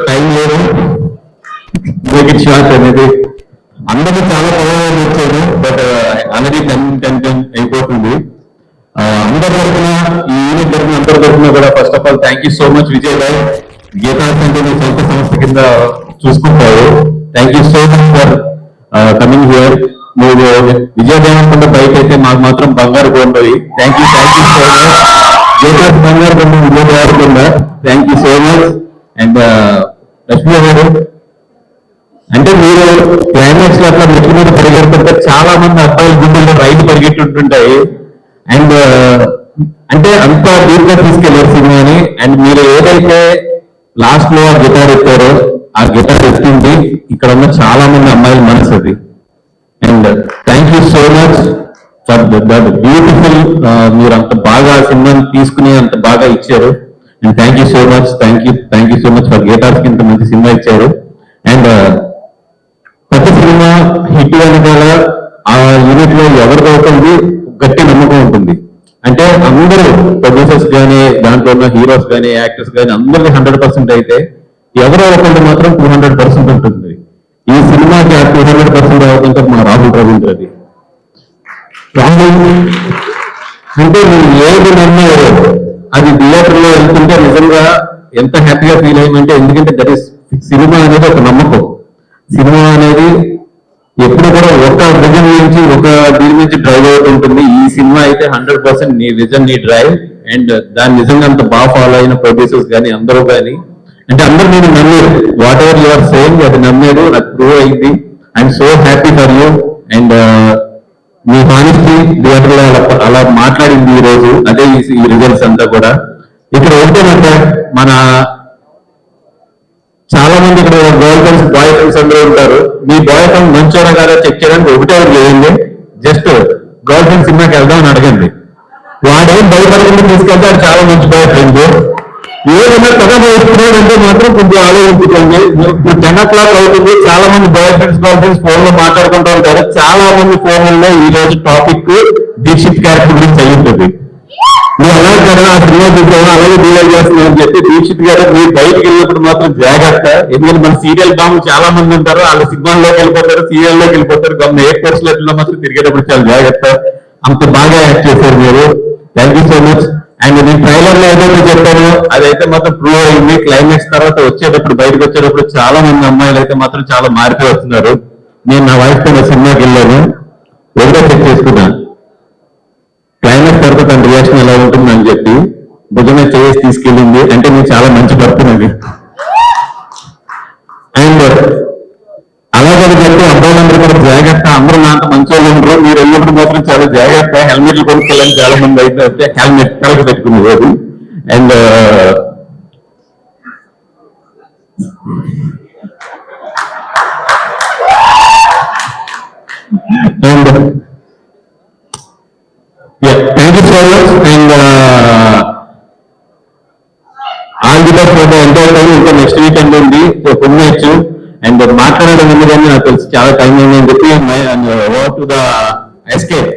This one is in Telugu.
టైం లేదు బ్రేక్ షార్ట్ అనేది అందరూ చాలా ప్రభావం వచ్చారు. బట్ ఆల్రెడీ 10 అయిపోతుంది. అందరి తరఫున ఈ యూనిట్ తరఫున అందరి తరఫున కూడా first of all thank you so much Vijay bhai. Geetha centre సొంత సంస్థ కింద చూసుకుంటారు. Thank you so much for coming here. మీరు విజయ దేవరకొండ బైక్ అయితే మాకు మాత్రం బంగారు కొండవి. Thank you so much. Geetha బంగారు కొండ Vijay Deverakonda. Thank you so much. And Lakshmi garu అంటే మీరు క్లైమాక్స్ లో అట్లా మెట్ల మీద పరిగెడుతుంటే చాలా మంది అబ్బాయిల గుండెల్లో రైలు పరిగెట్టుంటుంటాయి. అండ్ అంటే అంత డీప్ గా తీసుకెళ్లారు సినిమాని. అండ్ మీరు ఏదైతే లాస్ట్ లో ఆ గిటార్ ఎత్తారో ఆ గిటార్ ఎత్తింది ఇక్కడ ఉన్న చాలా మంది అమ్మాయిల మనసు అది. And thank you so much for that beautiful. మీరు అంత బాగా సినిమాని తీసుకుని అంత బాగా ఇచ్చారు. And thank you so much. Thank you so much for guitars కి ఇంత మంచి సినిమా ఇచ్చారు. అండ్ ప్రతి సినిమా హిట్ వెనకాల ఆ యూనిట్ లో ఎవరిదో ఒకరికి గట్టి నమ్మకం ఉంటుంది. అంటే అందరూ ప్రొడ్యూసర్స్ కానీ దాంట్లో ఉన్న హీరోస్ కానీ యాక్టర్స్ కానీ అందరికీ 100% అయితే ఎవరో ఒకరికి మాత్రం 200% ఉంటుంది. ఈ సినిమాకి ఆ 200% అవుతుంటే మా రాహుల్ రవీంద్ర అది. రాహుల్ అంటే మీరు ఏది నమ్మారు అది థియేటర్ లో వెళ్తుంటే నిజంగా ఎంత హ్యాపీగా ఫీల్ అయ్యిందంటే, ఎందుకంటే దట్ ఈస్ సినిమా అనేది ఒక నమ్మకం. సినిమా అనేది ఎప్పుడు కూడా ఒక విజన్ నుంచి ఒక దీని నుంచి డ్రైవ్ అవుతూ ఉంటుంది. ఈ సినిమా అయితే 100% నీ విజన్ నీ డ్రైవ్. అండ్ దాన్ని నిజంగా అంత బాగా ఫాలో అయిన ప్రొడ్యూసర్స్ కానీ అందరూ కానీ అంటే అందరూ నేను నమ్మేది. వాట్ ఎవర్ యువర్ సేయింగ్ అది నమ్మేది నాకు ప్రూవ్ అయింది. I'm so happy for you. And me honesty theatre లో అలా మాట్లాడింది ఈ రోజు. అదే ఈ రిజల్ట్స్ అంతా కూడా ఇక్కడ ఉంటేనంటే మన చాలా మంది ఇక్కడ గర్ల్ ఫ్రెండ్స్ బాయ్ ఫ్రెండ్స్ అందరూ ఉంటారు. మీ బాయ్ ఫ్రెండ్ మంచోరా కాదా చెక్ చేయడానికి ఒకటే చేయండి. జస్ట్ గర్ల్ ఫ్రెండ్ సినిమాకి వెళ్దాం అని అడగండి. వాడేం భయపడకుండా తీసుకెళ్తే అది చాలా మంచి బాయ్ ఫ్రెండ్. ఏదైనా కథ భయపడుతున్నాడు అంటే మాత్రం కొంచెం ఆలోచించుకోండి. 10 o'clock అవుతుంది. చాలా మంది boy friends girl friends phone లో మాట్లాడుకుంటూ ఉంటారు. చాలా మంది ఫోన్లలో ఈ రోజు టాపిక్ దీక్షిత్ క్యారెక్టర్ గురించి అయి ఉంటుంది. మీరు అలాగే కదా ఆ సినిమా చూసాము అలాగే డీలర్ చేస్తున్నాం అని చెప్పి దీక్షిత్ గారు మీరు బయటకు వెళ్ళినప్పుడు మాత్రం జాగ్రత్త. ఎందుకంటే మన సీరియల్ బాంబు చాలా మంది ఉంటారు. వాళ్ళ సినిమాల్లోకి వెళ్ళిపోతారు, సీరియల్లోకి వెళ్ళిపోతారు. గమ్మ ఏ కోర్సులో మాత్రం తిరిగేటప్పుడు చాలా జాగ్రత్త. అంత బాగా యాక్ట్ చేశారు మీరు. Thank you so much. And నేను ట్రైలర్ లో ఏదైతే చెప్పాను అదైతే మాత్రం ప్రూవ్ అయింది. క్లైమాక్స్ తర్వాత వచ్చేటప్పుడు బయటకు వచ్చేటప్పుడు చాలా మంది అమ్మాయిలు అయితే మాత్రం చాలా మారిపోయి వస్తున్నారు. నేను నా వైఫ్ తో సినిమాకి వెళ్ళాను, ఎవరో చెక్ చేసుకున్నాను. క్లైమాక్స్ తర్వాత తన రియాక్షన్ ఎలా ఉంటుంది అని చెప్పి భుజమే చేసి తీసుకెళ్ళింది. అంటే మీరు చాలా మంచి పడుతున్నది. అండ్ అలాగే చెప్పి అబ్బాయిలందరూ కూడా జాగ్రత్త. అందరూ నాంత మంచి వాళ్ళు ఉంటారు. మీరు వెళ్ళినప్పుడు మాత్రం చాలా జాగ్రత్త. హెల్మెట్లు కొనుక్కోవాలని చాలా మంది అయితే హెల్మెట్ కలక పెట్టుకునే రోజు. And thank you so much. And all the best for the entire time. ఇంకా నెక్స్ట్ వీకెండ్ ఉంది పొందొచ్చు. అండ్ మాట్లాడడం ఉంది కానీ నాకు తెలిసి చాలా టైం అయిందని చెప్పి టు ద ఎస్కేప్.